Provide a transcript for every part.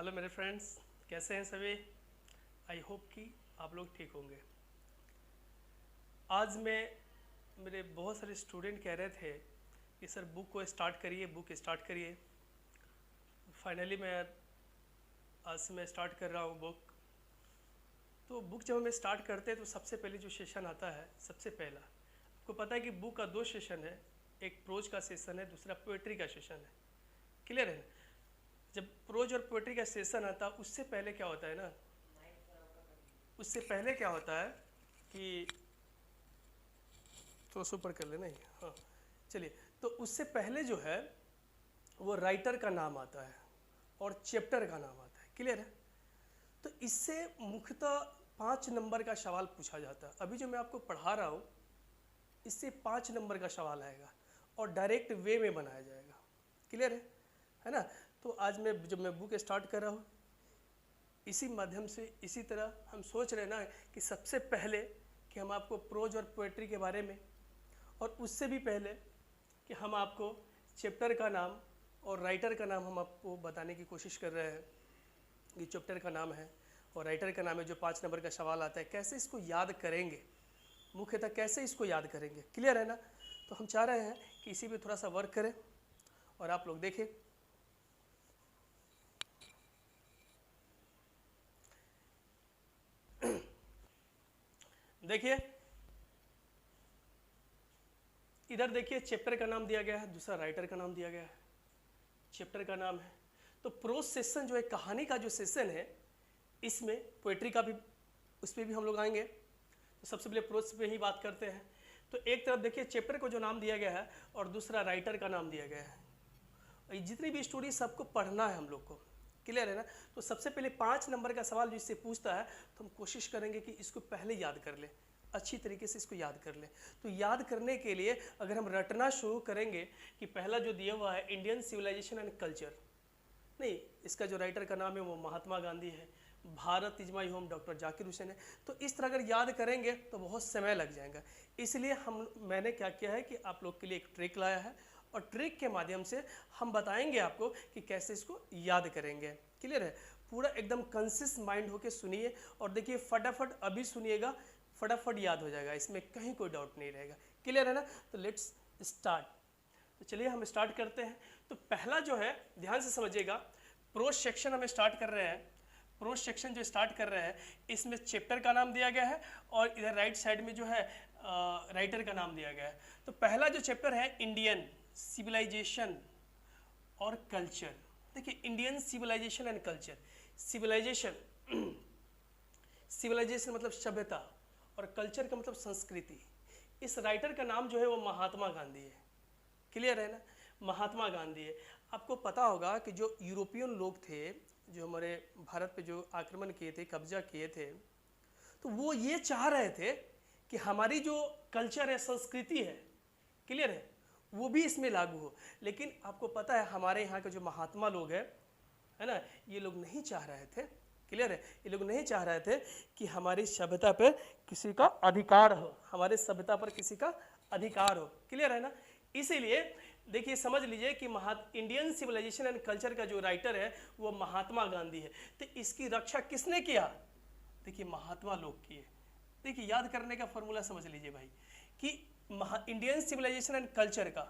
Hello मेरे friends, कैसे हैं सभी। आई होप कि आप लोग ठीक होंगे। आज मेरे बहुत सारे स्टूडेंट कह रहे थे कि सर बुक को स्टार्ट करिए, बुक स्टार्ट करिए। फाइनली मैं आज से मैं स्टार्ट कर रहा हूँ बुक। तो बुक जब हमें स्टार्ट करते हैं तो सबसे पहले जो सेशन आता है, सबसे पहला आपको पता है कि बुक का दो सेशन है, एक प्रोज का सेशन है, दूसरा पोएट्री का सेशन है। क्लियर है। जब प्रोज और पोएट्री का सेशन आता है उससे पहले क्या होता है ना, उससे पहले क्या होता है कि तो सुपर कर लेना ही। हाँ चलिए, तो उससे पहले जो है वो राइटर का नाम आता है और चैप्टर का नाम आता है। क्लियर है। तो इससे मुख्यतः 5 नंबर का सवाल पूछा जाता है। अभी जो मैं आपको पढ़ा रहा हूँ इससे 5 नंबर का सवाल आएगा और डायरेक्ट वे में बनाया जाएगा। क्लियर है ना। तो आज जब मैं बुक स्टार्ट कर रहा हूँ इसी माध्यम से, इसी तरह हम सोच रहे हैं ना कि सबसे पहले कि हम आपको प्रोज और पोएट्री के बारे में, और उससे भी पहले कि हम आपको चैप्टर का नाम और राइटर का नाम हम आपको बताने की कोशिश कर रहे हैं। ये चैप्टर का नाम है और राइटर का नाम है। जो 5 नंबर का सवाल आता है कैसे इसको याद करेंगे, मुख्यतः कैसे इसको याद करेंगे। क्लियर है ना। तो हम चाह रहे हैं कि इसी पे थोड़ा सा वर्क करें और आप लोग देखें। देखिए इधर देखिए, चैप्टर का नाम दिया गया है, दूसरा राइटर का नाम दिया गया है। चैप्टर का नाम है तो प्रोज सेशन जो है, कहानी का जो सेशन है, इसमें पोएट्री का भी, उस पर भी हम लोग आएंगे। तो सबसे पहले प्रोज पे ही बात करते हैं। तो एक तरफ देखिए चैप्टर को जो नाम दिया गया है और दूसरा राइटर का नाम दिया गया है। और जितनी भी स्टोरी सबको पढ़ना है हम लोग को। क्लियर है ना। तो सबसे पहले 5 नंबर का सवाल जो इससे पूछता है तो हम कोशिश करेंगे कि इसको पहले याद कर ले, अच्छी तरीके से इसको याद कर ले। तो याद करने के लिए अगर हम रटना शुरू करेंगे कि पहला जो दिया हुआ है इंडियन सिविलाइजेशन एंड कल्चर, नहीं, इसका जो राइटर का नाम है वो महात्मा गांधी है। Bharat is my home doctor Zakir Hussain है। तो इस तरह अगर याद करेंगे तो बहुत समय लग जाएगा। इसलिए मैंने क्या किया है कि आप लोग के लिए एक ट्रिक लाया है और ट्रिक के माध्यम से हम बताएंगे आपको कि कैसे इसको याद करेंगे। क्लियर है। पूरा एकदम कंसिस माइंड होके सुनिए और देखिए फटाफट अभी सुनिएगा, फटाफट याद हो जाएगा, इसमें कहीं कोई डाउट नहीं रहेगा। क्लियर है ना। तो लेट्स स्टार्ट। तो चलिए हम स्टार्ट करते हैं। तो पहला जो है ध्यान से समझिएगा, प्रोज सेक्शन हमें स्टार्ट कर रहे हैं। प्रोज सेक्शन जो स्टार्ट कर रहे हैं इसमें चैप्टर का नाम दिया गया है और इधर राइट साइड में जो है राइटर का नाम दिया गया है। तो पहला जो चैप्टर है इंडियन सिविलाइजेशन और कल्चर। देखिए Indian civilisation and culture. Civilisation, civilisation मतलब सभ्यता और कल्चर का मतलब संस्कृति। इस राइटर का नाम जो है वो महात्मा गांधी है। क्लियर है ना। महात्मा गांधी है। आपको पता होगा कि जो यूरोपियन लोग थे जो हमारे भारत पे जो आक्रमण किए थे, कब्जा किए थे, तो वो ये चाह रहे थे कि हमारी जो कल्चर है, संस्कृति है, क्लियर है, वो भी इसमें लागू हो। लेकिन आपको पता है हमारे यहाँ के जो महात्मा लोग हैं, है ना, ये लोग नहीं चाह रहे थे। क्लियर है। ये लोग नहीं चाह रहे थे कि हमारी सभ्यता पर किसी का अधिकार हो, हमारे सभ्यता पर किसी का अधिकार हो। क्लियर है ना। इसीलिए देखिए समझ लीजिए कि इंडियन सिविलाइजेशन एंड कल्चर का जो राइटर है वो महात्मा गांधी है। तो इसकी रक्षा किसने किया? देखिए महात्मा लोग किए। देखिए याद करने का फॉर्मूला समझ लीजिए भाई कि इंडियन सिविलाइजेशन एंड कल्चर का,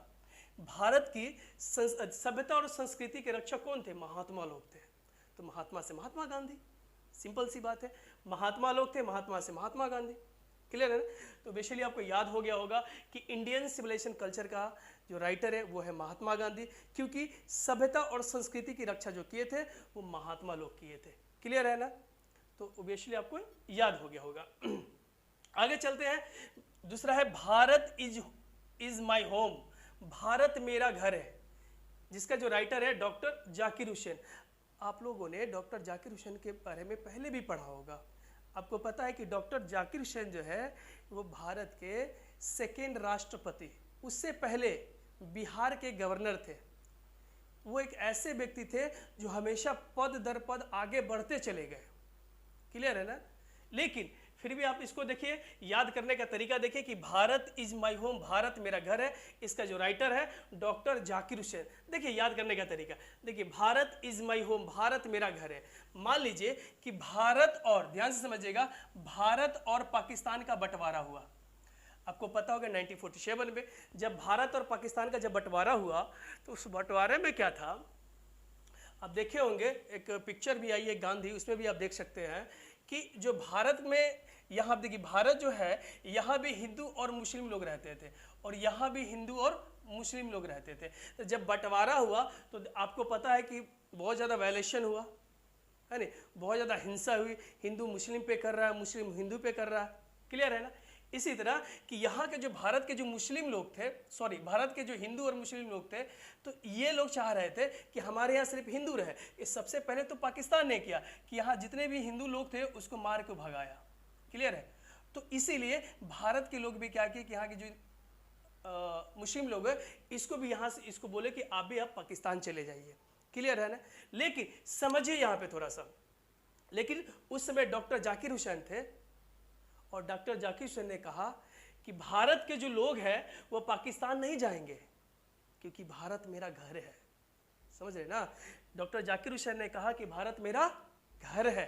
भारत की सभ्यता और संस्कृति के रक्षक कौन थे? महात्मा लोग थे। तो महात्मा से महात्मा गांधी, सिंपल सी बात है। महात्मा लोग थे, महात्मा से महात्मा गांधी। क्लियर है ना। तो बेसिकली आपको याद हो गया होगा कि इंडियन सिविलाइजेशन कल्चर का जो राइटर है वो है महात्मा गांधी, क्योंकि सभ्यता और संस्कृति की रक्षा जो किए थे वो महात्मा लोग किए थे। क्लियर है ना। तो ओबियसली आपको याद हो गया होगा। आगे चलते हैं। दूसरा है Bharat is my home, Bharat मेरा घर है, जिसका जो राइटर है डॉक्टर जाकिर हुसैन। आप लोगों ने डॉक्टर जाकिर हुसैन के बारे में पहले भी पढ़ा होगा। आपको पता है कि डॉक्टर जाकिर हुसैन जो है वो भारत के सेकेंड राष्ट्रपति, उससे पहले बिहार के गवर्नर थे। वो एक ऐसे व्यक्ति थे जो हमेशा पद दर पद आगे बढ़ते चले गए। क्लियर है ना। लेकिन फिर भी आप इसको देखिए, याद करने का तरीका देखिए कि Bharat is my home, Bharat मेरा घर है। इसका जो राइटर है डॉक्टर जाकिर हुसैन। देखिए याद करने का तरीका देखिए, Bharat is my home, Bharat मेरा घर है। मान लीजिए कि भारत और, ध्यान से समझिएगा, भारत और पाकिस्तान का बंटवारा हुआ। आपको पता होगा 1947 में जब भारत और पाकिस्तान का जब बंटवारा हुआ, तो उस बंटवारे में क्या था, आप देखे होंगे, एक पिक्चर भी आई है गांधी, उसमें भी आप देख सकते हैं कि जो भारत में, यहाँ देखिए भारत जो है, यहाँ भी हिंदू और मुस्लिम लोग रहते थे, और यहाँ भी हिंदू और मुस्लिम लोग रहते थे। तो जब बंटवारा हुआ तो आपको पता है कि बहुत ज़्यादा वायलेशन हुआ है नहीं, बहुत ज़्यादा हिंसा हुई, हिंदू मुस्लिम पे कर रहा है, मुस्लिम हिंदू पे कर रहा है। क्लियर है ना। इसी तरह कि यहाँ के जो भारत के जो मुस्लिम लोग थे, सॉरी भारत के जो हिंदू और मुस्लिम लोग थे, तो ये लोग चाह रहे थे कि हमारे यहाँ सिर्फ हिंदू रहे। ये सबसे पहले तो पाकिस्तान ने किया कि यहाँ जितने भी हिंदू लोग थे उसको मार के भगाया। क्लियर है। तो इसीलिए भारत के लोग भी क्या किए कि यहाँ के जो मुस्लिम लोग हैं, इसको भी यहाँ से इसको बोले कि आप भी आप पाकिस्तान चले जाइए। क्लियर है ना। लेकिन समझिए यहाँ पे थोड़ा सा, लेकिन उस समय डॉक्टर जाकिर हुसैन थे, और डॉक्टर जाकिर हुसैन ने कहा कि भारत के जो लोग हैं वो पाकिस्तान नहीं जाएंगे, क्योंकि भारत मेरा घर है। समझ रहे ना। डॉक्टर जाकिर हुसैन ने कहा कि भारत मेरा घर है,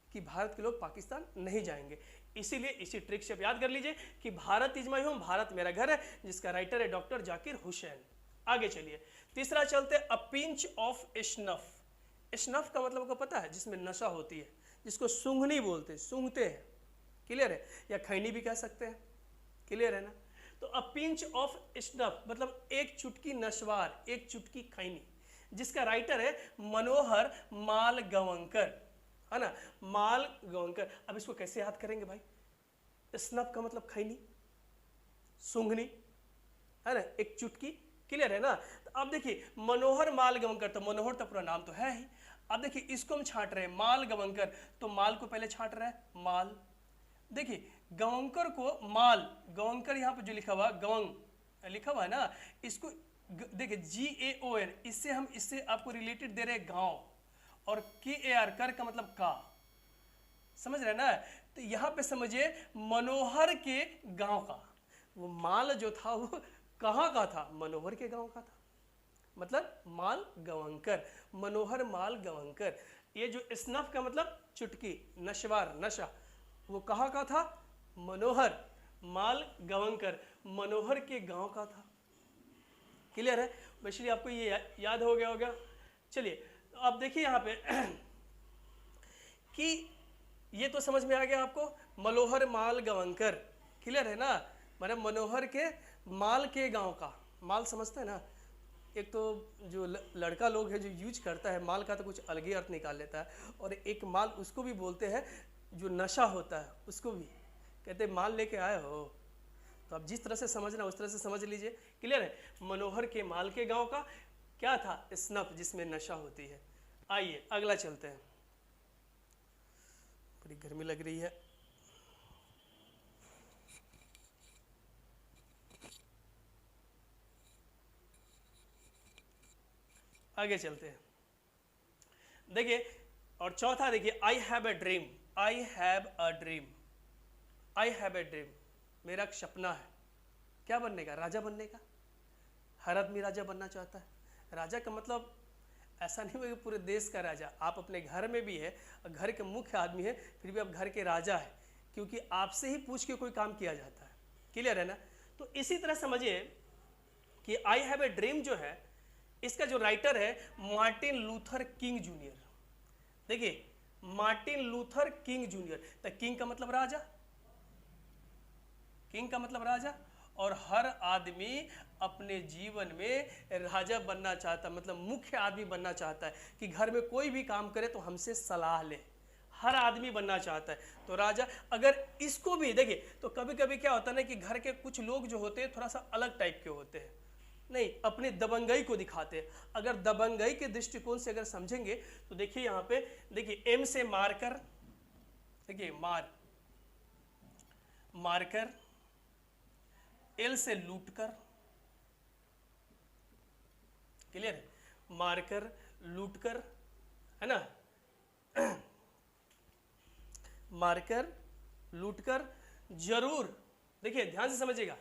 कि भारत के लोग पाकिस्तान नहीं जाएंगे। इसीलिए इसी ट्रिक से आप याद कर लीजिए कि Bharat is my home, Bharat मेरा घर है, जिसका राइटर है डॉक्टर जाकिर हुसैन। आगे चलिए, तीसरा चलते, a pinch of snuff. Snuff का मतलब आपको पता है, जिसमें नशा होती है, जिसको सूंघनी बोलते हैं, सूंघते हैं। क्लियर है। या खैनी भी कह सकते हैं। क्लियर है ना। तो अ पिंच ऑफ स्नफ मतलब एक चुटकी नशवार, एक चुटकी खैनी, जिसका राइटर है मनोहर मालगवंकर, है ना, मालगवंकर। अब इसको कैसे याद करेंगे भाई। स्नफ का मतलब खैनी, सूंघनी, है ना, एक चुटकी। क्लियर है ना। तो अब देखिए मनोहर मालगवंकर, तो मनोहर तो पूरा नाम तो है ही। अब देखिए इसको हम छांट रहे हैं मालगवंकर, तो माल को पहले छांट रहे हैं माल। देखिए गवंकर को माल, गवंकर यहाँ पे जो लिखा हुआ गवंग लिखा हुआ है ना, इसको देखिए GAON, इससे हम इससे आपको रिलेटेड दे रहे हैं गांव, और KAR कर का मतलब का। समझ रहे ना। तो यहाँ पे समझिए मनोहर के गांव का, वो माल जो था वो कहाँ का था, मनोहर के गांव का था। मतलब माल गवंकर, मनोहर माल गवंकर। ये जो स्नफ का मतलब चुटकी, नशवार, नशा, वो कहाँ का था, मनोहर माल गवंकर, मनोहर के गांव का था। क्लियर है। बेसिकली आपको ये याद हो गया होगा। चलिए तो आप देखिए यहाँ पे कि ये तो समझ में आ गया आपको, मनोहर माल गवंकर। क्लियर है ना। मतलब मनोहर के माल के गांव का, माल समझते हैं ना। एक तो जो लड़का लोग है जो यूज करता है माल का, तो कुछ अलग ही अर्थ निकाल लेता है, और एक माल उसको भी बोलते हैं जो नशा होता है, उसको भी कहते हैं माल लेके आए हो। तो आप जिस तरह से समझना उस तरह से समझ लीजिए। क्लियर है। मनोहर के माल के गांव का क्या था, स्नफ, जिसमें नशा होती है। आइए अगला चलते हैं, बड़ी गर्मी लग रही है। आगे चलते हैं। देखिए और चौथा देखिए, I have a dream, I have a dream, I have a dream, मेरा एक सपना है। क्या बनने का, राजा बनने का। हर आदमी राजा बनना चाहता है। राजा का मतलब ऐसा नहीं हुआ कि पूरे देश का राजा, आप अपने घर में भी है, घर के मुख्य आदमी है, फिर भी आप घर के राजा है, क्योंकि आपसे ही पूछ के कोई काम किया जाता है। क्लियर है ना। तो इसी तरह समझिए कि आई हैव ए ड्रीम जो है, इसका जो राइटर है मार्टिन लूथर किंग जूनियर। देखिए मार्टिन लूथर किंग जूनियर, तो किंग का मतलब राजा, किंग का मतलब राजा, और हर आदमी अपने जीवन में राजा बनना चाहता है, मतलब मुख्य आदमी बनना चाहता है कि घर में कोई भी काम करे तो हमसे सलाह ले। हर आदमी बनना चाहता है तो राजा। अगर इसको भी देखिए तो कभी कभी क्या होता है ना कि घर के कुछ लोग जो होते हैं थोड़ा सा अलग टाइप के होते हैं, नहीं अपनी दबंगई को दिखाते हैं। अगर दबंगई के दृष्टिकोण से अगर समझेंगे तो देखिए यहाँ पे, देखिए एम से मारकर, देखिए मारकर, एल से लूटकर। क्लियर है। मारकर, लूटकर, है ना। मारकर, लूटकर जरूर, देखिए ध्यान से समझिएगा,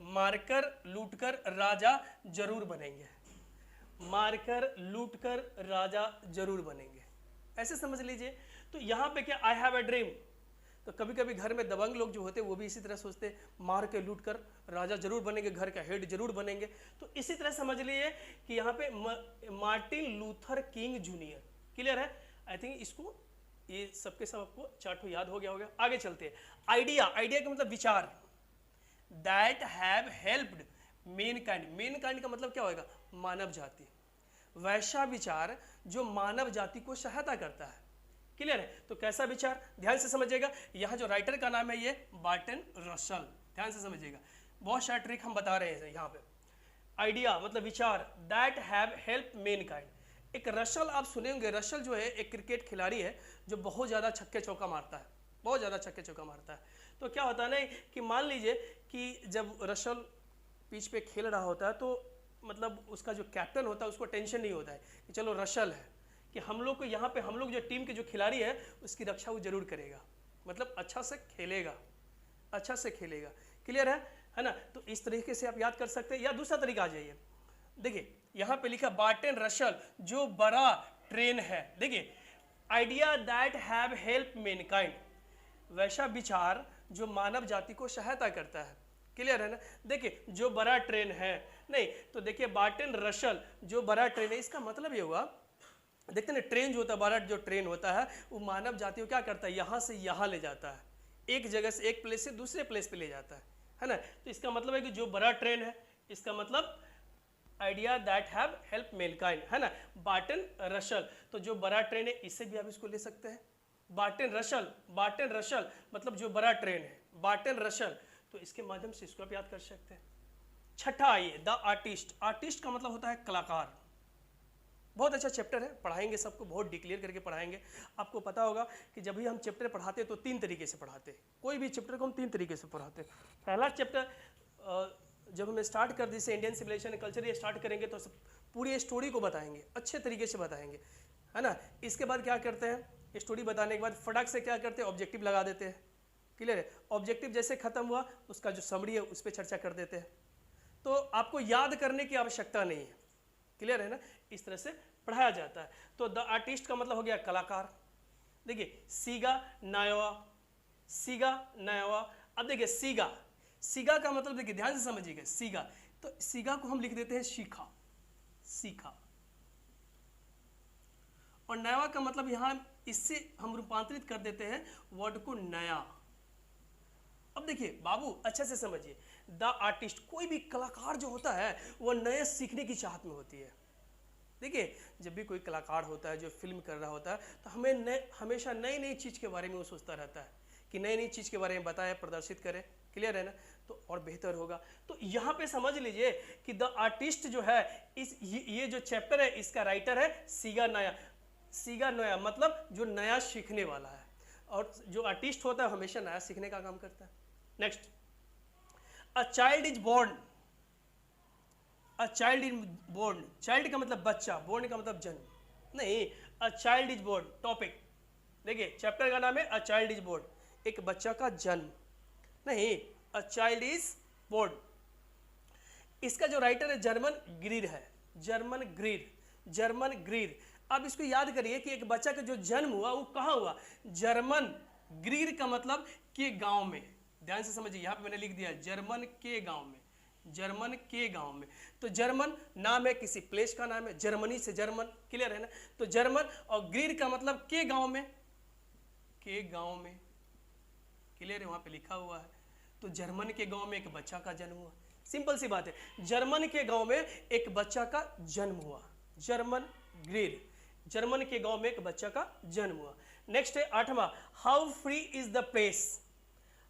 मारकर लूटकर राजा जरूर बनेंगे, मारकर लूटकर राजा जरूर बनेंगे, ऐसे समझ लीजिए। तो यहाँ पे क्या, आई हैव अ ड्रीम, तो कभी कभी घर में दबंग लोग जो होते हैं वो भी इसी तरह सोचते हैं, मार के लूट कर राजा जरूर बनेंगे, घर का हेड जरूर बनेंगे। तो इसी तरह समझ लीजिए कि यहाँ पे Martin Luther King junior, clear है। आई थिंक इसको ये सबके सब आपको चार्ट याद हो गया होगा। आगे चलते हैं। आइडिया, आइडिया का मतलब विचार, that have helped Mankind, Mankind का मतलब क्या होगा, मानव जाति, वैसा विचार जो मानव जाति को सहायता करता है, क्लियर है। तो कैसा विचार, ध्यान से समझिएगा। यहाँ जो राइटर का नाम है ये बार्टन रसल, ध्यान से समझिएगा, बहुत सारा ट्रिक हम बता रहे हैं यहाँ पे। आइडिया मतलब विचार, दैट हैव हेल्प मैनकाइंड। एक रसल आप सुने होंगे, रसल जो है एक क्रिकेट खिलाड़ी है जो बहुत ज़्यादा छक्के चौका मारता है, बहुत ज़्यादा छक्के चौका मारता है। तो क्या होता है ना कि मान लीजिए कि जब रसल पिच पे खेल रहा होता है तो मतलब उसका जो कैप्टन होता है उसको टेंशन नहीं होता है कि चलो रसल है, कि हम लोग को यहाँ पे, हम लोग जो टीम के जो खिलाड़ी है उसकी रक्षा वो जरूर करेगा, मतलब अच्छा से खेलेगा, अच्छा से खेलेगा, क्लियर है ना। तो इस तरीके से आप याद कर सकते हैं। या दूसरा तरीका आ जाइए, देखिए यहाँ पे लिखा बार्टन रसल जो बड़ा ट्रेन है, देखिए idea that have help Mankind, वैसा विचार जो मानव जाति को सहायता करता है, क्लियर है ना। देखिए जो बड़ा ट्रेन है, नहीं तो देखिए बार्टन रसल जो बड़ा ट्रेन है, इसका मतलब ये हुआ, देखते ना ट्रेन जो होता है, बड़ा जो ट्रेन होता है वो मानव जाति को क्या करता है, यहाँ से यहाँ ले जाता है, एक जगह से एक प्लेस से दूसरे प्लेस पे ले जाता है ना। तो इसका मतलब है कि जो बड़ा ट्रेन है, इसका मतलब idea that have help Mankind, है ना। बार्टन रसल, तो जो बड़ा ट्रेन है, इससे भी आप इसको ले सकते हैं, बार्टन रसल, बार्टन रसल मतलब जो बड़ा ट्रेन है, बार्टन रसल, तो इसके माध्यम से इसको आप याद कर सकते हैं। छठा आइए, द आर्टिस्ट, आर्टिस्ट का मतलब होता है कलाकार, बहुत अच्छा चैप्टर है, पढ़ाएंगे सबको, बहुत डिक्लेयर करके पढ़ाएंगे। आपको पता होगा कि जब भी हम चैप्टर पढ़ाते हैं तो 3 तरीके से पढ़ाते हैं, कोई भी चैप्टर को हम 3 तरीके से पढ़ाते हैं। पहला चैप्टर जब हम स्टार्ट कर जैसे इंडियन सिविलाइजेशन कल्चर ये स्टार्ट करेंगे तो पूरी स्टोरी को बताएंगे, अच्छे तरीके से बताएंगे, है ना। इसके बाद क्या करते हैं, स्टोरी बताने के बाद फटाक से क्या करते हैं, ऑब्जेक्टिव लगा देते हैं, क्लियर है। ऑब्जेक्टिव जैसे खत्म हुआ उसका जो समरी है उस पर चर्चा कर देते हैं, तो आपको याद करने की आवश्यकता नहीं है, क्लियर है ना। इस तरह से पढ़ाया जाता है। तो द आर्टिस्ट का मतलब हो गया कलाकार। देखिए सीगा नायवा, सीगा नायवा। अब देखिए सीगा, सीगा का मतलब देखिए ध्यान से समझिएगा, सीगा, तो सीगा को हम लिख देते हैं सीखा, सीखा। और नया का मतलब यहां इससे हम रूपांतरित कर देते हैं वर्ड को नया। अब देखिए बाबू अच्छे से समझिए, द आर्टिस्ट, कोई भी कलाकार जो होता है वह नए सीखने की चाहत में होती है। देखिए जब भी कोई कलाकार होता है जो फिल्म कर रहा होता है तो हमेशा नई नई चीज़ के बारे में वो सोचता रहता है कि नई नई चीज़ के बारे में बताए, प्रदर्शित करे, क्लियर है ना, तो और बेहतर होगा। तो यहाँ पे समझ लीजिए कि द आर्टिस्ट जो है, ये जो चैप्टर है इसका राइटर है सीगा नया, सीगा नया मतलब जो नया सीखने वाला है, और जो आर्टिस्ट होता है हमेशा नया सीखने का काम करता है। Next, a child is born, a child is born, child का मतलब बच्चा, बोर्न का मतलब जन्म, नहीं, a child is born topic. देखिए चैप्टर का नाम है अ चाइल्ड इज बोर्न, एक बच्चा का जन्म, नहीं, अ चाइल्ड इज बोर्न। इसका जो राइटर है जर्मन ग्रीर है, जर्मन ग्रीर, जर्मन ग्रीर। अब इसको याद करिए कि एक बच्चा का जो जन्म हुआ वो कहाँ हुआ, जर्मन ग्रीर का मतलब के गांव में, ध्यान से समझिए, यहाँ पे मैंने लिख दिया जर्मन के गांव में, जर्मन के गांव में। तो जर्मन नाम है किसी प्लेस का नाम है, जर्मनी से जर्मन, क्लियर है ना। तो जर्मन और ग्रीर का मतलब के गांव में, के गांव में, क्लियर है, वहां पे लिखा हुआ है। तो जर्मन के गांव में एक बच्चा का जन्म हुआ, सिंपल सी बात है, जर्मन के गांव में एक बच्चा का जन्म हुआ, जर्मन ग्रीर, जर्मन के गांव में एक बच्चा का जन्म हुआ। नेक्स्ट है 8वां, how free is the press,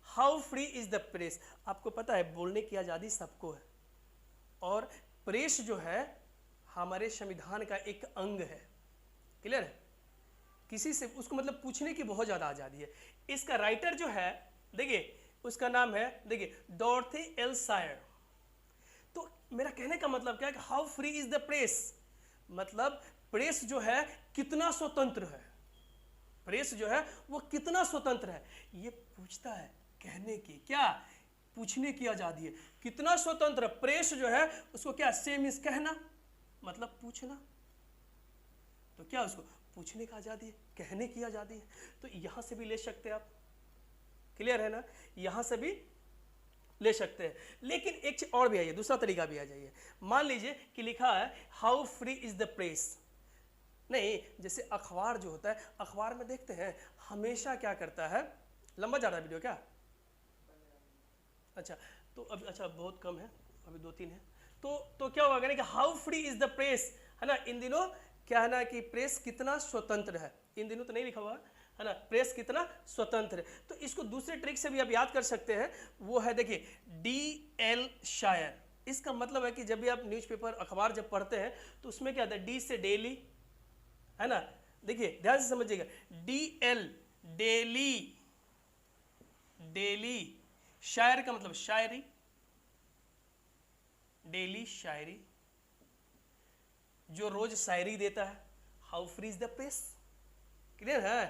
how free is the press. आपको पता है बोलने की आज़ादी सबको है, और प्रेस जो है हमारे संविधान का एक अंग है, क्लियर है, किसी से उसको मतलब पूछने की बहुत ज़्यादा आज़ादी है। इसका राइटर जो है देखिए उसका नाम है देखिए डॉर्थी एल सायर। तो मेरा कहने का मतलब क्या है कि how free is the press, मतलब प्रेस जो है कितना स्वतंत्र है, प्रेस जो है वो कितना स्वतंत्र है, ये पूछता है कहने की, क्या पूछने की आजादी है। कितना स्वतंत्र प्रेस जो है उसको क्या सेम इस कहना मतलब पूछना, तो क्या उसको पूछने की आजादी है, कहने की आजादी है। तो यहां से भी ले सकते हैं आप, क्लियर है ना, यहां से भी ले सकते हैं। लेकिन एक चीज और भी आइए, दूसरा तरीका भी आ जाइए। मान लीजिए कि लिखा है how free is the press. नहीं, जैसे अखबार जो होता है, अखबार में देखते हैं हमेशा क्या करता है, लंबा जा रहा है वीडियो क्या, अच्छा तो अब अच्छा बहुत कम है, अभी 2-3 है। तो क्या होगा कि how free is the press, है ना, इन दिनों क्या है ना कि प्रेस कितना स्वतंत्र है, इन दिनों तो नहीं लिखा हुआ है ना, प्रेस कितना स्वतंत्र है। तो इसको दूसरे ट्रिक से भी आप याद कर सकते हैं, वो है देखिए D.L. शायर। इसका मतलब है कि जब भी आप न्यूज़पेपर अखबार जब पढ़ते हैं तो उसमें क्या होता है, डी से डेली, है ना, देखिए ध्यान से समझिएगा, D.L. डेली, डेली, शायर का मतलब शायरी, डेली शायरी, जो रोज शायरी देता है। How free is the press, clear है,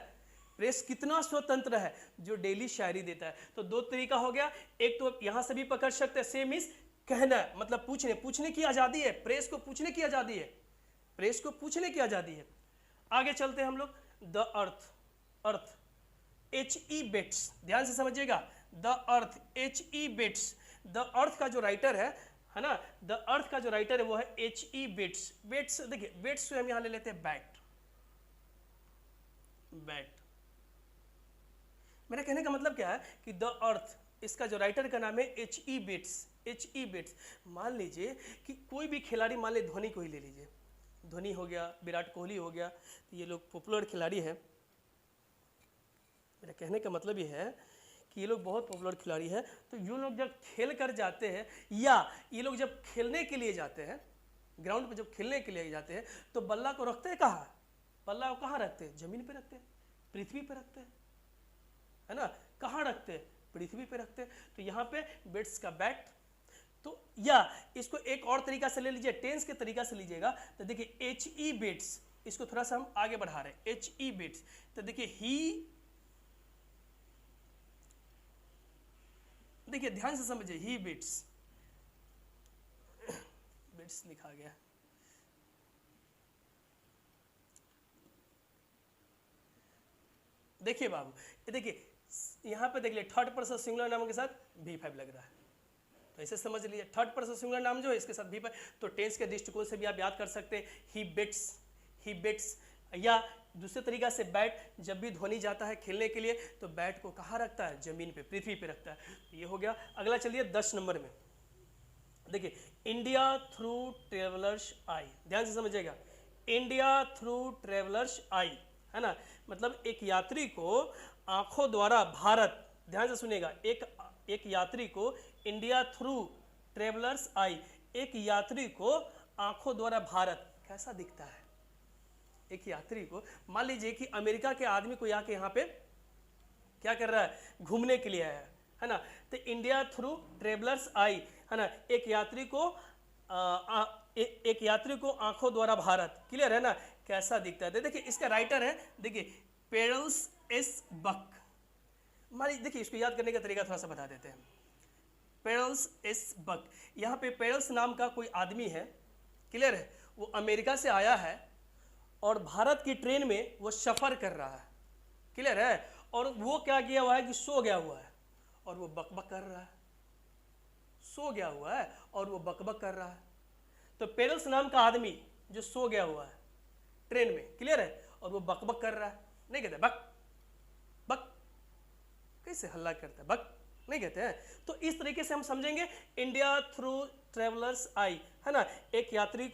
प्रेस कितना स्वतंत्र है जो डेली शायरी देता है। तो दो तरीका हो गया, एक तो यहां से भी पकड़ सकते हैं सेम इज कहना मतलब पूछने, पूछने की आजादी है, प्रेस को पूछने की आजादी है, प्रेस को पूछने की आजादी है। आगे चलते हैं हम लोग, the earth, earth H.E. Bets, ध्यान से समझिएगा, the Earth H.E. Bates, the Earth का जो राइटर है ना, द अर्थ का जो राइटर है वो है H.E. बेट्स। बेट्स देखिए, बेट्स से हम यहां ले लेते हैं बैट, बैट। मेरा कहने का मतलब क्या है कि द अर्थ, इसका जो राइटर का नाम है H.E. Bates, H.E. बेट्स। मान लीजिए कि कोई भी खिलाड़ी, मान लीजिए धोनी को ही ले लीजिए, धोनी हो गया, विराट कोहली हो गया, तो ये लोग पॉपुलर खिलाड़ी हैं। मेरा कहने का मतलब ये है कि ये लोग बहुत पॉपुलर खिलाड़ी हैं। तो ये लोग जब खेल कर जाते हैं, या ये लोग जब खेलने के लिए जाते हैं, ग्राउंड पर जब खेलने के लिए जाते हैं, तो बल्ला को रखते हैं कहाँ, बल्ला को कहाँ रखते हैं, जमीन पे रखते हैं, पृथ्वी पे रखते हैं, है ना, कहाँ रखते हैं, पृथ्वी पे रखते हैं। तो यहाँ पे बेट्स का बैट। तो या इसको एक और तरीका से ले लीजिए, टेंस के तरीका से लीजिएगा, तो देखिए H.E. बेट्स, इसको थोड़ा सा हम आगे बढ़ा रहे हैं, H.E. बेट्स। तो देखिए ही, देखिए ध्यान से समझिए, ही बिट्स, बिट्स लिखा गया, देखिए बाबू, ये देखिए यहां पे देख लिए थर्ड पर्सन सिंगुलर नाम के साथ V5 लग रहा है, तो ऐसे समझ लीजिए थर्ड पर्सन सिंगुलर नाम जो है इसके साथ V5। तो टेंस के दृष्टिकोण से भी आप याद कर सकते हैं, ही बिट्स, ही बिट्स। या दूसरे तरीका से बैट, जब भी धोनी जाता है खेलने के लिए तो बैट को कहाँ रखता है, जमीन पे, पृथ्वी पे रखता है। ये हो गया। अगला चलिए 10 नंबर में, देखिए इंडिया थ्रू ट्रेवलर्स आई, ध्यान से समझिएगा, इंडिया थ्रू ट्रेवलर्स आई, है ना, मतलब एक यात्री को आंखों द्वारा भारत, ध्यान से सुनिएगा, एक यात्री को इंडिया थ्रू ट्रेवलर्स आई, एक यात्री को आंखों द्वारा भारत कैसा दिखता है। एक यात्री को, मान लीजिए कि अमेरिका के आदमी को आके यहाँ पे क्या कर रहा है, घूमने के लिए आया है ना, तो इंडिया थ्रू ट्रेवलर्स आई, है ना, एक यात्री को एक यात्री को आंखों द्वारा भारत, क्लियर है ना, कैसा दिखता है। देखिए इसका राइटर है, देखिए पेरल्स एस बक। मान लीजिए, देखिए इसको याद करने का तरीका थोड़ा सा बता देते हैं। पेरल्स एस बक, यहाँ पे पेरल्स नाम का कोई आदमी है, क्लियर है, वो अमेरिका से आया है और भारत की ट्रेन में वो सफर कर रहा है, क्लियर है, और वो क्या किया हुआ है कि सो गया हुआ है और वो बकबक कर रहा है, सो गया हुआ है और वो बकबक कर रहा है। तो पेरल्स नाम का आदमी जो सो गया हुआ है ट्रेन में, क्लियर है, और वो बकबक कर रहा है, नहीं कहते बक बक, कैसे हल्ला करता है, बक नहीं कहते हैं। तो इस तरीके से हम समझेंगे इंडिया थ्रू ट्रेवलर्स आई, है ना, एक यात्री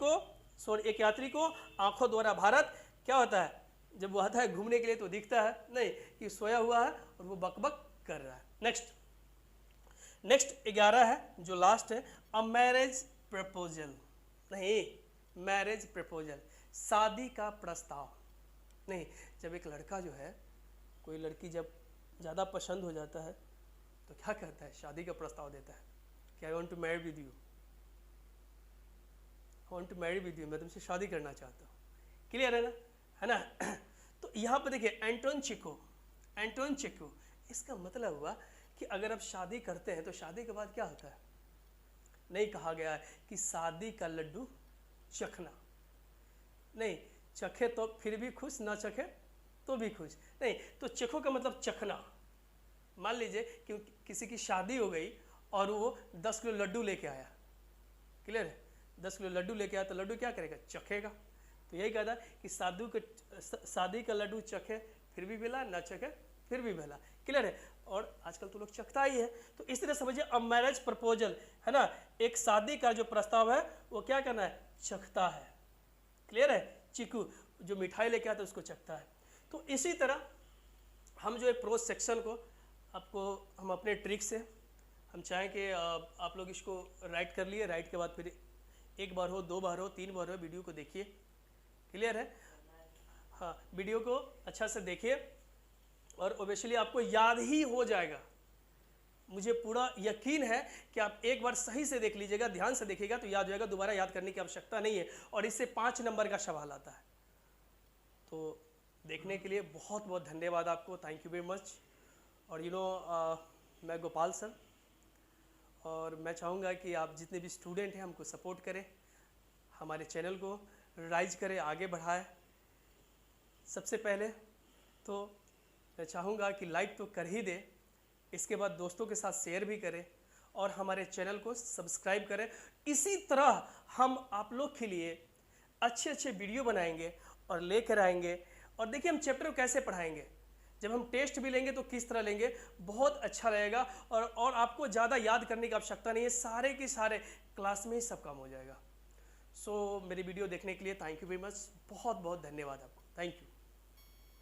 को आंखों द्वारा भारत, क्या होता है जब वो आता है घूमने के लिए तो दिखता है नहीं कि सोया हुआ है और वो बकबक कर रहा है। नेक्स्ट 11 है जो लास्ट है, अ मैरिज प्रपोजल, नहीं मैरिज प्रपोजल, शादी का प्रस्ताव। नहीं, जब एक लड़का जो है, कोई लड़की जब ज़्यादा पसंद हो जाता है तो क्या करता है, शादी का प्रस्ताव देता है कि I want to marry with you, want to marry with you, मैं तुमसे शादी करना चाहता हूँ, क्लियर है ना, है ना। तो यहाँ पर देखिए एंटोन चेको, इसका मतलब हुआ कि अगर आप शादी करते हैं तो शादी के बाद क्या होता है? नहीं कहा गया है कि शादी का लड्डू चखना, नहीं, चखे तो फिर भी खुश, ना चखे तो भी खुश, नहीं, तो चखो का मतलब चखना। मान लीजिए कि किसी की शादी हो गई और वो 10 किलो लड्डू लेके आया, क्लियर है, 10 किलो लड्डू लेके आया तो लड्डू क्या करेगा? चखेगा। तो यही कहता है कि शादी का लड्डू चखे फिर भी भला, ना चखे फिर भी भला, क्लियर है। और आजकल तो लोग चखता ही है। तो इस तरह समझिए अ मैरिज प्रपोजल है ना, एक शादी का जो प्रस्ताव है वो क्या करना है? चखता है, क्लियर है। चीकू जो मिठाई लेके आता है उसको चखता है। तो इसी तरह हम जो है प्रोज सेक्शन को आपको हम अपने ट्रिक से हम चाहें कि आप लोग इसको राइट कर लिए, राइट के बाद फिर एक बार हो, 2 बार हो, 3 बार हो वीडियो को देखिए, क्लियर है। हाँ, वीडियो को अच्छा से देखिए और ओबियसली आपको याद ही हो जाएगा। मुझे पूरा यकीन है कि आप एक बार सही से देख लीजिएगा, ध्यान से देखिएगा तो याद हो जाएगा, दोबारा याद करने की आवश्यकता नहीं है। और इससे 5 नंबर का सवाल आता है। तो देखने के लिए बहुत बहुत धन्यवाद आपको, थैंक यू वेरी मच। और मैं गोपाल सर, और मैं चाहूँगा कि आप जितने भी स्टूडेंट हैं हमको सपोर्ट करें, हमारे चैनल को राइज करें, आगे बढ़ाएं। सबसे पहले तो मैं चाहूँगा कि लाइक तो कर ही दे, इसके बाद दोस्तों के साथ शेयर भी करें और हमारे चैनल को सब्सक्राइब करें। इसी तरह हम आप लोग के लिए अच्छे अच्छे वीडियो बनाएंगे और लेकर आएंगे। और देखिए हम चैप्टर को कैसे पढ़ाएंगे, जब हम टेस्ट भी लेंगे तो किस तरह लेंगे, बहुत अच्छा रहेगा। और आपको ज़्यादा याद करने की आवश्यकता नहीं है, सारे के सारे क्लास में ही सब काम हो जाएगा। सो मेरी वीडियो देखने के लिए थैंक यू वेरी मच, बहुत बहुत धन्यवाद आपको, थैंक यू।